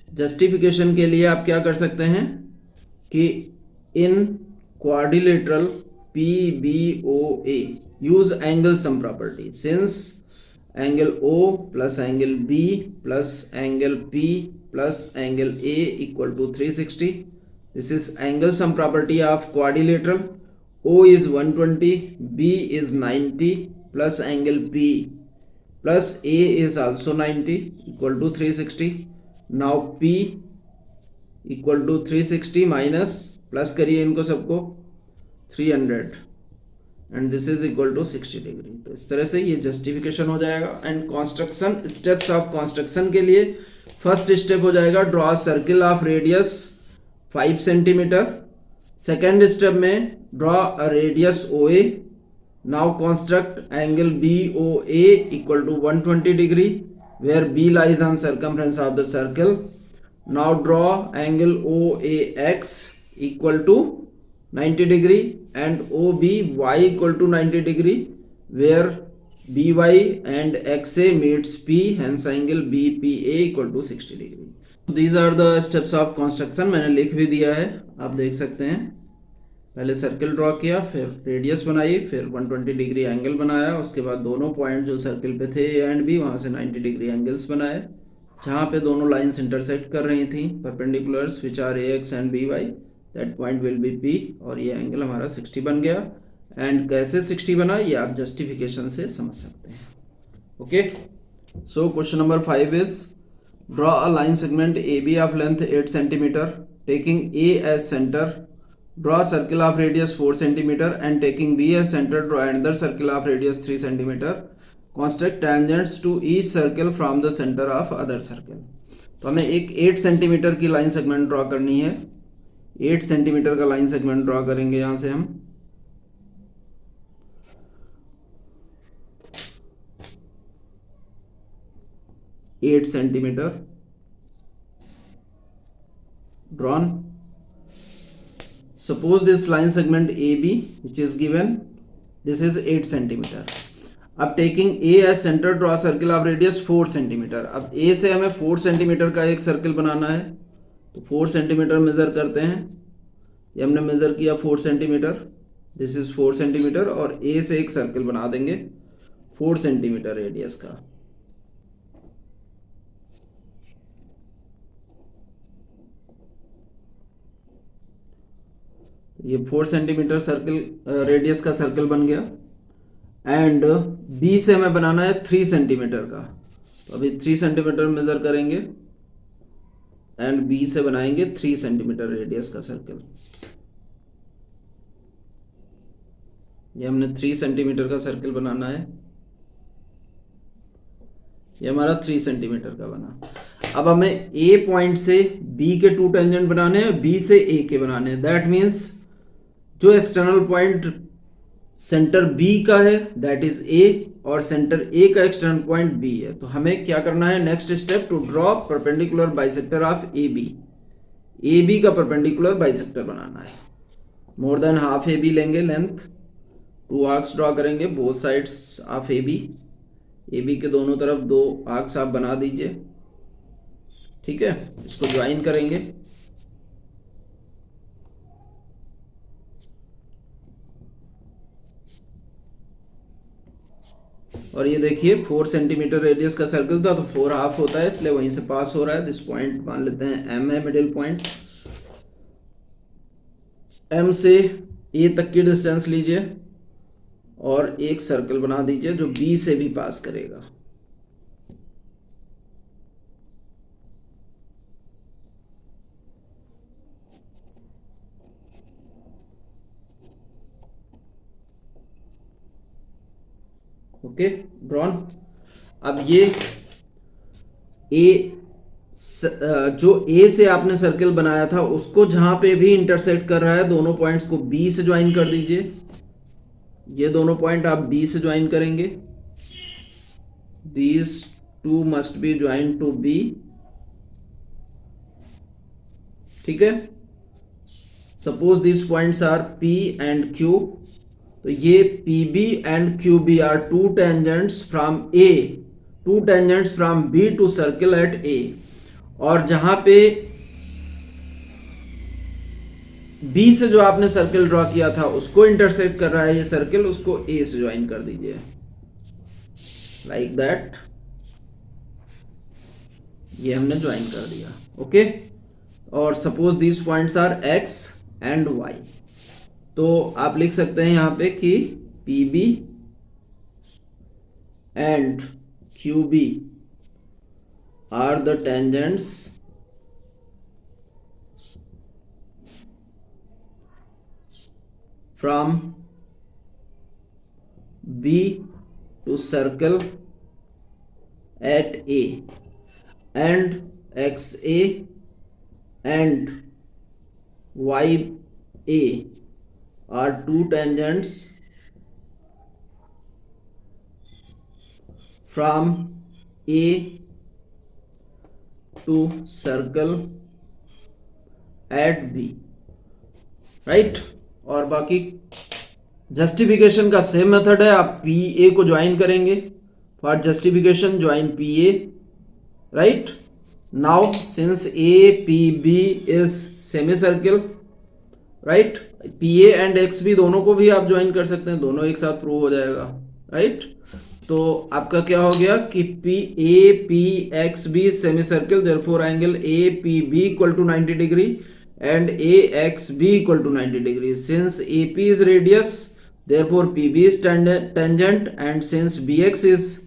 जस्टिफिकेशन के लिए आप क्या कर सकते हैं कि इन quadrilateral PBOA use angle sum property. Since angle O plus angle B plus angle P plus angle A equal to 360. This is angle sum property of quadrilateral. O is 120, B is 90 plus angle P plus A is also 90 equal to 360. Now P equal to 360 minus plus करिए इनको सबको 300 and this is equal to 60 degree. तो इस तरह से ये justification हो जाएगा. And construction steps of construction के लिए फर्स्ट स्टेप हो जाएगा draw circle of radius 5 centimetre. Second step में draw a radius OA. Now construct angle BOA equal to 120 degree where B lies on circumference of the circle. Now draw angle OAX equal to 90 degree and OBY equal to 90 degree where BY and XA meets P, hence angle BPA equal to 60 degree. These are the steps of construction. मैंने लिख भी दिया है, आप देख सकते हैं. पहले सर्किल ड्रॉ किया, फिर रेडियस बनाई, फिर 120 डिग्री एंगल बनाया, उसके बाद दोनों पॉइंट जो सर्किल पे थे A एंड B वहाँ से 90 डिग्री एंगल्स बनाए जहाँ पे दोनों लाइंस इंटरसेक्ट कर रही थी perpendiculars which are AX and BY. That point will be P और ये एंगल हमारा 60 बन गया. एंड कैसे 60 बना ये आप जस्टिफिकेशन से समझ सकते हैं. Okay, so question number 5 is draw a line segment AB of length 8 centimetre taking A as centre. Draw circle of radius 4 centimetre and taking B as centre. Draw another circle of radius 3 centimetre. Construct tangents to each circle from the centre of other circle. तो हमें एक 8 centimetre की line segment draw करनी है. 8 centimetre का line segment draw करेंगे यहां से हम. Eight centimetre drawn. Suppose this line segment AB which is given, this is 8 centimetre. अब taking A as center draw circle of radius 4 centimetre. अब A से हमें 4 सेंटीमीटर का एक सर्किल बनाना है तो 4 सेंटीमीटर मेजर करते हैं. ये हमने मेजर किया 4 सेंटीमीटर. दिस इज 4 सेंटीमीटर और A से एक सर्किल बना देंगे 4 सेंटीमीटर रेडियस का. ये 4 सेंटीमीटर सर्किल रेडियस का सर्किल बन गया. एंड B से हमें बनाना है 3 सेंटीमीटर का. तो अभी 3 सेंटीमीटर मेजर करेंगे एंड B से बनाएंगे 3 सेंटीमीटर रेडियस का सर्किल. ये हमने 3 सेंटीमीटर का सर्किल बनाना है. ये हमारा 3 सेंटीमीटर का बना. अब हमें A पॉइंट से B के 2 टेंजेंट बनाने हैं, B से A के बनाने हैं. दैट मीन्स जो एक्सटर्नल पॉइंट सेंटर B का है दैट इज A और सेंटर A का एक्सटर्नल पॉइंट B है. तो हमें क्या करना है next step, to draw perpendicular bisector of AB. AB का परपेंडिकुलर बाइसेक्टर बनाना है. मोर देन हाफ AB लेंगे लेंथ. 2 आर्क्स ड्रॉ करेंगे both sides of AB. AB के दोनों तरफ 2 आर्क्स आप बना दीजिए. ठीक है, इसको ज्वाइन करेंगे. और ये देखिए 4 सेंटीमीटर रेडियस का सर्कल था तो 4 हाफ होता है, इसलिए वहीं से पास हो रहा है. दिस पॉइंट मान लेते हैं M है मिडिल पॉइंट. M से A तक की डिस्टेंस लीजिए और एक सर्कल बना दीजिए जो B से भी पास करेगा. Okay, drawn. अब ये A जो ए से आपने सर्किल बनाया था उसको जहां पे भी इंटरसेक्ट कर रहा है, दोनों पॉइंट्स को बी से ज्वाइन कर दीजिए। ये दोनों पॉइंट आप बी से ज्वाइन करेंगे। These two must be join to B. ठीक है, suppose this points are P and Q. तो ये P B and Q B are two tangents from A, two tangents from B to circle at A. और जहां पे B से जो आपने सर्किल ड्रॉ किया था उसको इंटरसेक्ट कर रहा है ये सर्किल, उसको ए से ज्वाइन कर दीजिए, लाइक दैट। ये हमने ज्वाइन कर दिया। ओके, और suppose this points are X and Y. तो आप लिख सकते हैं यहां पे कि P B and Q B are the tangents from B to circle at A, and XA and YA are two tangents from A to circle at B, right. और बाकी जस्टिफिकेशन का सेम मेथड है, आप P A को join करेंगे। For justification join P A, right. Now since A P B is semicircle, right, P A and X B दोनों को भी आप ज्वाइन कर सकते हैं, दोनों एक साथ प्रूव हो जाएगा, राइट। तो आपका क्या हो गया कि P A P X B semi circle, therefore angle A P B equal to 90 degree and A X B equal to 90 degree. Since A P is radius, therefore P B is tangent, and since B X is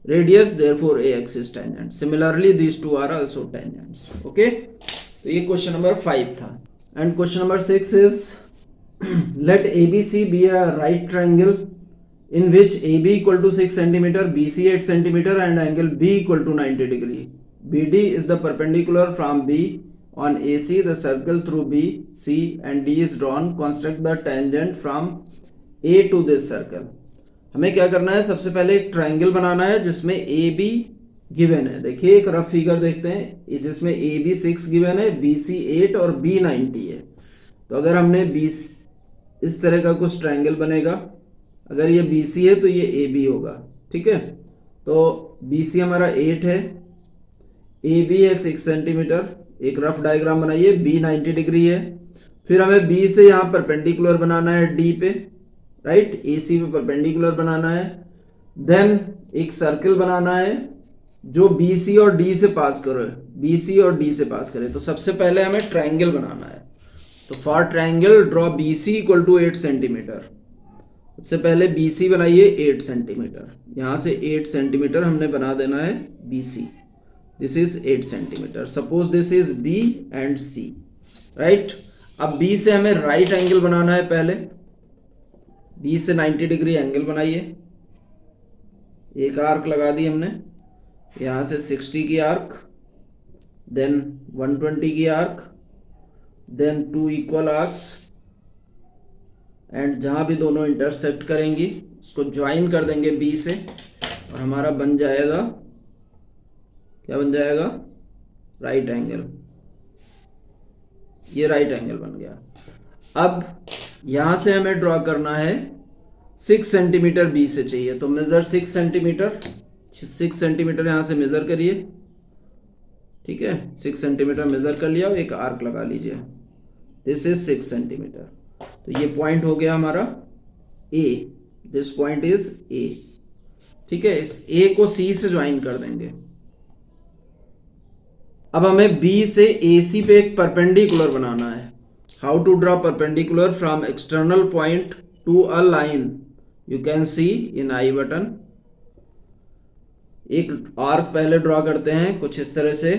radius, therefore A X is tangent. Similarly these two are also tangents. Okay, तो ये question number 5 था। And question number 6 is let A B C B a right triangle in which AB equal to 6 cm, BC 8 cm and angle B equal to 90 degree. BD is the perpendicular from B on AC. The circle through B, C and D is drawn. Construct the tangent from A to this circle. हमें क्या करना है, सबसे पहले एक triangle बनाना है जिसमें AB गिवन है। देखिए एक रफ फिगर देखते हैं जिसमें AB 6 गिवन है, BC 8 और B 90 है। तो अगर हमने इस तरह का कुछ ट्रायंगल बनेगा, अगर ये BC है तो ये AB होगा, ठीक है। तो BC हमारा 8 है, AB है 6 सेंटीमीटर। एक रफ डायग्राम बनाइए, B 90 डिग्री है। फिर हमें B से यहाँ परपेंडिकुलर बनाना है D पे, राइट, AC पे परपेंडिकुलर बनाना है। देन एक सर्किल बनाना है जो BC और D से पास करे, BC और D से पास करे। तो सबसे पहले हमें ट्रायंगल बनाना है। तो for triangle draw BC equal to 8 centimetre. सबसे पहले BC बनाइए 8 सेंटीमीटर, यहां से 8 सेंटीमीटर हमने बना देना है BC। This is 8 centimetre. Suppose this is B and C, right. अब B से हमें राइट एंगल बनाना है। पहले B से 90 डिग्री एंगल बनाइए। एक आर्क लगा दी हमने, यहां से 60 की आर्क, देन 120 की arc, then 2 equal arcs, and जहां भी दोनों इंटरसेक्ट करेंगी उसको ज्वाइन कर देंगे B से, और हमारा बन जाएगा, क्या बन जाएगा, राइट एंगल। ये राइट एंगल बन गया। अब यहां से हमें ड्रॉ करना है 6 सेंटीमीटर B से चाहिए। तो मेजर 6 सेंटीमीटर, 6 सेंटीमीटर यहां से मेजर करिए, ठीक है। 6 सेंटीमीटर मेजर कर लिया और एक आर्क लगा लीजिए। This is 6 centimetre. तो ये पॉइंट हो गया हमारा A, this point is A, ठीक है। इस A को C से ज्वाइन कर देंगे। अब हमें B से AC पे एक परपेंडिकुलर बनाना है। How to draw perpendicular from external point to a line, you can see in i button. एक आर्क पहले ड्रॉ करते हैं कुछ इस तरह से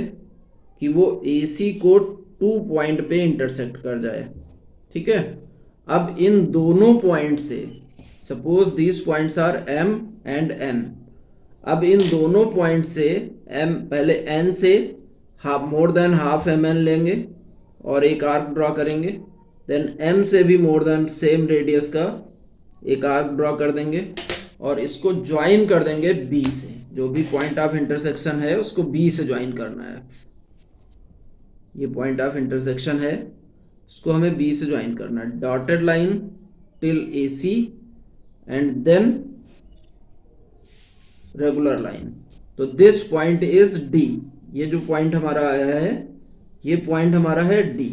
कि वो AC को 2 पॉइंट पे इंटरसेक्ट कर जाए, ठीक है। अब इन दोनों पॉइंट से, suppose this points are M and N, अब इन दोनों पॉइंट से M, पहले N से मोर देन हाफ ml लेंगे और एक आर्क ड्रॉ करेंगे। देन m से भी मोर देन सेम रेडियस का एक आर्क ड्रॉ कर देंगे और इसको ज्वाइन कर देंगे b से। जो भी पॉइंट ऑफ इंटरसेक्शन है उसको b से ज्वाइन करना है। ये पॉइंट ऑफ इंटरसेक्शन है, इसको हमें b से ज्वाइन करना है। Dotted line till AC and then regular line. तो दिस पॉइंट इज D। ये जो पॉइंट हमारा आया है ये पॉइंट हमारा है D,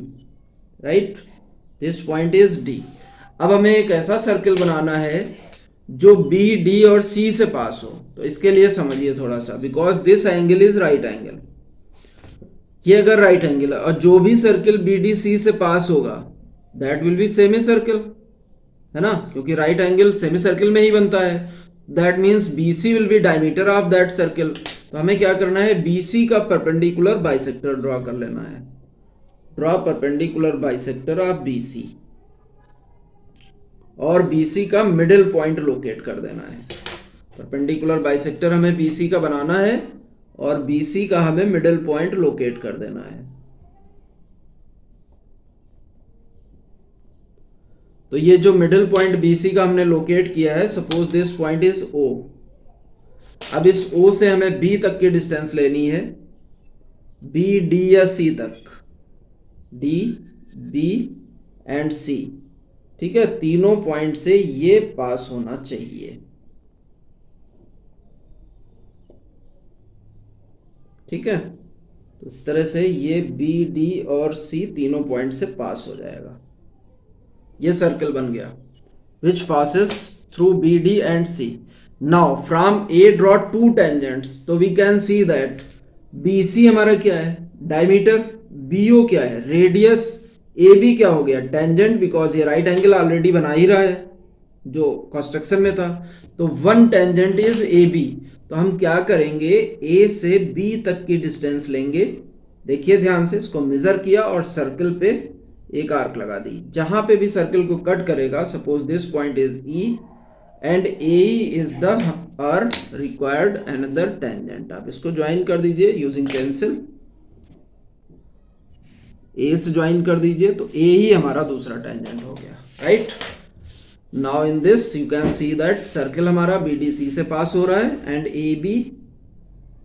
right. This point is D। अब हमें एक ऐसा सर्कल बनाना है जो B, D और C से पास हो। तो इसके लिए समझिए थोड़ा सा, because this angle is right angle. ये अगर राइट एंगल है और जो भी सर्कल BDC से पास होगा that will be semi circle, है ना, क्योंकि राइट एंगल सेमी सर्कल में ही बनता है। That means BC will be diameter of that circle. तो हमें क्या करना है, BC का परपेंडिकुलर बाइसेक्टर ड्रॉ कर लेना है। Draw perpendicular bisector of BC और BC का मिडिल पॉइंट लोकेट कर देना है। परपेंडिकुलर बाइसेक्टर हमें BC का बनाना है और BC का हमें मिडिल पॉइंट लोकेट कर देना है। तो ये जो मिडिल पॉइंट BC का हमने लोकेट किया है, suppose this point is O। अब इस O से हमें B तक की डिस्टेंस लेनी है, B, D या C तक, D, B एंड C। ठीक है, तीनों पॉइंट से ये पास होना चाहिए। ठीक है, तो इस तरह से ये B, D और C तीनों पॉइंट से पास हो जाएगा। ये सर्कल बन गया which passes through B, D and C। Now from A draw two tangents. तो we can see that BC हमारा क्या है, डायमीटर, BO क्या है, रेडियस, AB क्या हो गया, टेंजेंट, बिकॉज ये राइट एंगल ऑलरेडी बना ही रहा है जो कंस्ट्रक्शन में था। तो वन टेंजेंट इज AB। तो हम क्या करेंगे, A से B तक की डिस्टेंस लेंगे। देखिए ध्यान से, इसको मेजर किया और सर्कल पे एक आर्क लगा दी। जहां पे भी सर्कल को कट करेगा, suppose this point is E and AE is the are required another tangent. आप इसको ज्वाइन कर दीजिए यूजिंग पेंसिल। A से ज्वाइन कर दीजिए तो A ही हमारा दूसरा टेंजेंट हो गया, right. Now in this you can see that circle हमारा BDC से पास हो रहा है and AB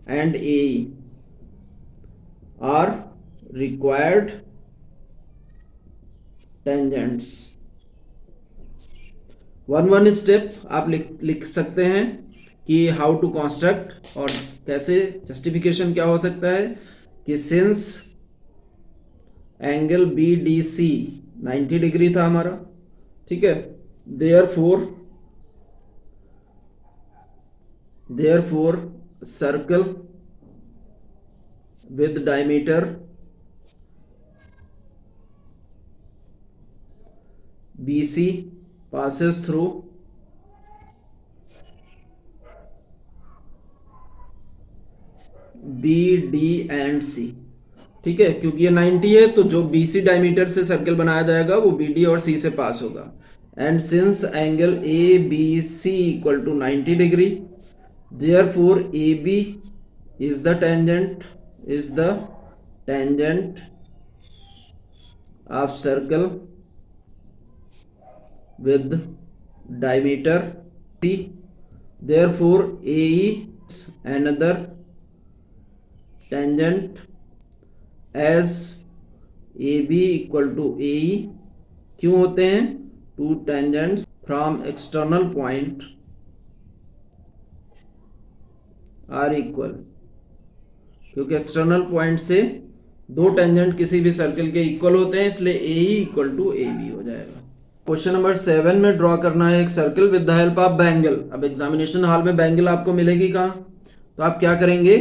and AE are required tangents. One step आप लिख सकते हैं कि हाउ टू कंस्ट्रक्ट, और कैसे जस्टिफिकेशन क्या हो सकता है कि सिंस एंगल BDC 90 डिग्री था हमारा, ठीक है, therefore circle with diameter BC passes through B, D and C। ठीक है, क्योंकि ये 90 है तो जो BC डायमीटर से सर्कल बनाया जाएगा वो BD और C से पास होगा। And since angle ABC equal to 90 degree, therefore AB is the tangent of circle with diameter C, therefore AE is another tangent as AB equal to AE। क्यों होते हैं, two tangents from external point are equal, क्योंकि external point से दो tangent किसी भी circle के equal होते हैं, इसलिए AE इक्वल टू AB हो जाएगा। क्वेश्चन नंबर 7 में ड्रॉ करना है एक circle with the help of bangle. अब एग्जामिनेशन हॉल में बैंगल आपको मिलेगी कहाँ, तो आप क्या करेंगे,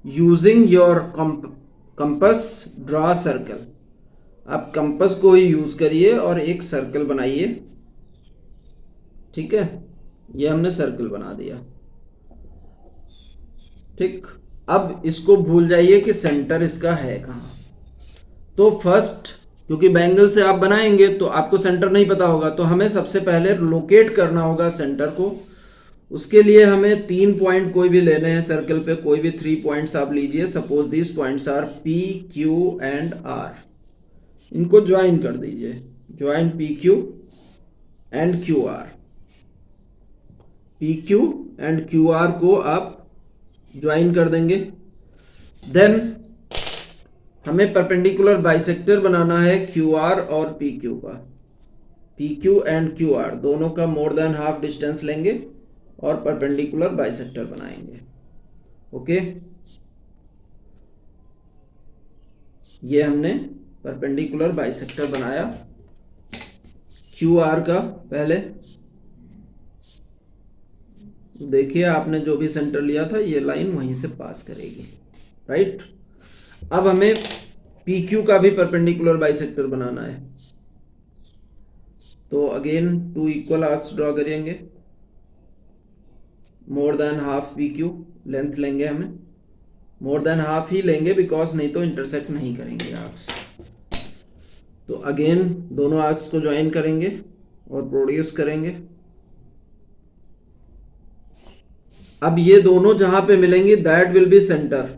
using your compass draw circle. आप कंपस को ही यूज करिए और एक सर्कल बनाइए। ठीक है, ये हमने सर्कल बना दिया। ठीक, अब इसको भूल जाइए कि सेंटर इसका है कहाँ। तो फर्स्ट, क्योंकि बैंगल से आप बनाएंगे तो आपको सेंटर नहीं पता होगा, तो हमें सबसे पहले लोकेट करना होगा सेंटर को। उसके लिए हमें 3 पॉइंट कोई भी लेने हैं सर्कल पे, कोई भी 3 पॉइंट्स आप लीजिए। Suppose this points are P Q and R, इनको ज्वाइन कर दीजिए। Join P Q and Q R. P Q and Q R को आप ज्वाइन कर देंगे। देन हमें परपेंडिकुलर बाइसेक्टर बनाना है क्यू आर और पी क्यू का। P Q and Q are दोनों का मोर देन हाफ डिस्टेंस लेंगे और परपेंडिकुलर बाइसेक्टर बनाएंगे। ओके, ये हमने परपेंडिकुलर बाइसेक्टर बनाया क्यू आर का। पहले देखिए आपने जो भी सेंटर लिया था ये लाइन वहीं से पास करेगी, राइट। अब हमें पी क्यू का भी परपेंडिकुलर बाइसेक्टर बनाना है, तो अगेन 2 इक्वल आर्क्स ड्रॉ करेंगे। मोर than half P Q length लेंगे, हमें मोर देन हाफ ही लेंगे बिकॉज नहीं तो इंटरसेक्ट नहीं करेंगे आर्क्स। तो अगेन दोनों आर्क्स को ज्वाइन करेंगे और प्रोड्यूस करेंगे। अब ये दोनों जहां पे मिलेंगे दैट विल बी सेंटर।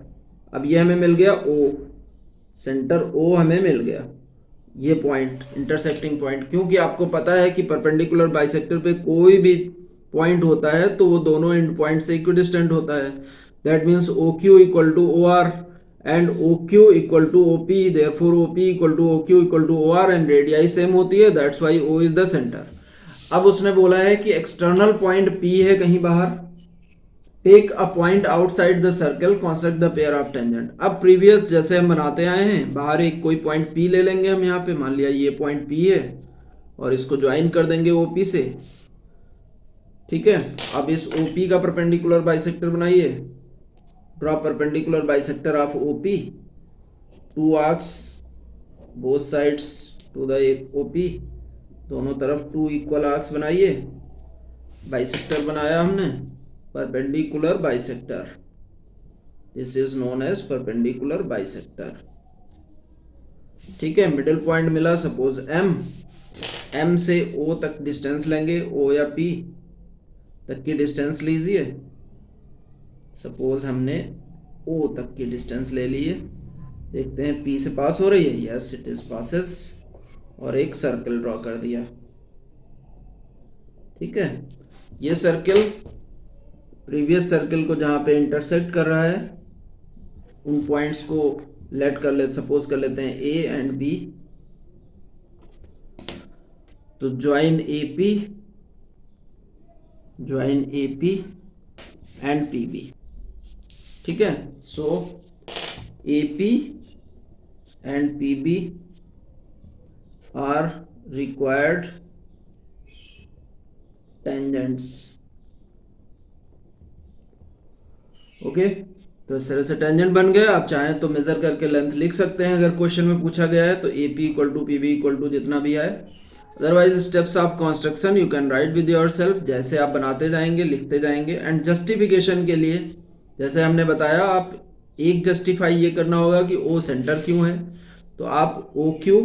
अब ये हमें मिल गया ओ, सेंटर ओ हमें मिल गया, ये पॉइंट इंटरसेक्टिंग पॉइंट। क्योंकि आपको पता है कि परपेंडिकुलर बाइसेक्टर पे कोई भी पॉइंट होता है तो वो दोनों एंड पॉइंट से इक्विडिस्टेंट होता है। That means O Q equal to O R and O Q equal to O P, therefore O P equal to O Q equal to O R and radii same होती है, that's why O is the centre. अब उसने बोला है कि external point P है कहीं बाहर, take a point outside the circle, construct the pair of tangent. अब प्रीवियस जैसे हम बनाते आए हैं, बाहर एक कोई पॉइंट पी ले लेंगे हम यहाँ पे, मान लिया ये पॉइंट पी है और इसको ज्वाइन कर देंगे ओपी से, ठीक है। अब इस ओपी का परपेंडिकुलर बाइसेक्टर बनाइए। Draw perpendicular bisector of OP, 2 arcs both sides to the OP, दोनों तरफ 2 इक्वल आर्क्स बनाइए। बाइसेक्टर बनाया हमने, perpendicular bisector, this is known as perpendicular bisector, ठीक है। मिडिल पॉइंट मिला सपोज एम, एम से ओ तक डिस्टेंस लेंगे, ओ या पी तक की डिस्टेंस लीजिए। सपोज हमने ओ तक की डिस्टेंस ले लिए, देखते हैं पी से पास हो रही है, यस इट इज पासेस, और एक सर्कल ड्रॉ कर दिया, ठीक है। ये सर्कल प्रीवियस सर्कल को जहां पे इंटरसेक्ट कर रहा है उन पॉइंट्स को लेट कर ले, सपोज कर लेते हैं ए एंड बी। तो join A P and P B, ठीक है। So A P and P B are required tangents, okay. तो इस तरह से टेंजेंट बन गया। आप चाहें तो मेजर करके लेंथ लिख सकते हैं अगर क्वेश्चन में पूछा गया है तो, A P equal to P B equal to जितना भी आए। Otherwise steps of construction you can write with yourself, जैसे आप बनाते जाएंगे लिखते जाएंगे। एंड जस्टिफिकेशन के लिए जैसे हमने बताया, आप एक जस्टिफाई ये करना होगा कि ओ सेंटर क्यों है, तो आप ओ क्यू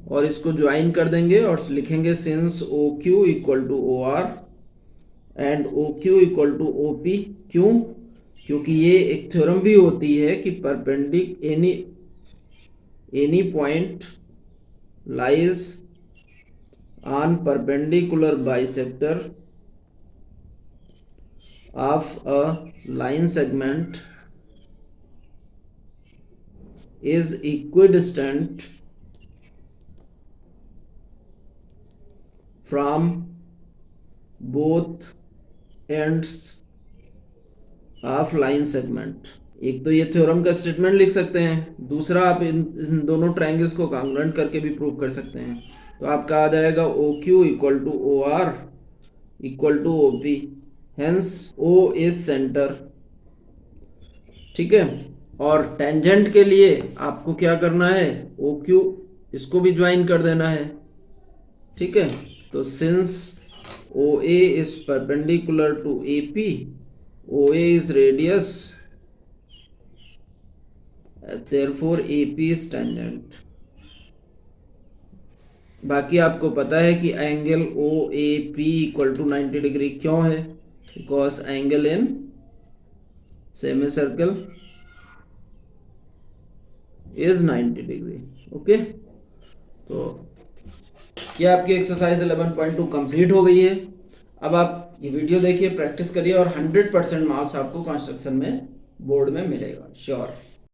और इसको ज्वाइन कर देंगे और लिखेंगे since O Q equal to O R and O Q equal to O P. क्यों? क्योंकि ये एक थ्योरम भी होती है कि any point lies on perpendicular bisector of a line segment is equidistant from both ends of line segment। एक तो ये थ्योरम का स्टेटमेंट लिख सकते हैं, दूसरा आप इन दोनों ट्रायंगल्स को कॉन्ग्रुएंट करके भी प्रूव कर सकते हैं। तो आपका आ जाएगा O Q equal to O R equal to O P, hence O is centre, ठीक है। और टेंजेंट के लिए आपको क्या करना है, ओ क्यू इसको भी ज्वाइन कर देना है, ठीक है। तो since O A is perpendicular to A P, O A is radius, therefore A P is tangent. बाकी आपको पता है कि angle O A P equal to 90 degree क्यों है, because angle in semi circle is 90 degree. Okay, तो ये आपकी एक्सरसाइज 11.2 कंप्लीट हो गई है। अब आप ये वीडियो देखिए, प्रैक्टिस करिए और 100% मार्क्स आपको कंस्ट्रक्शन में बोर्ड में मिलेगा, श्योर।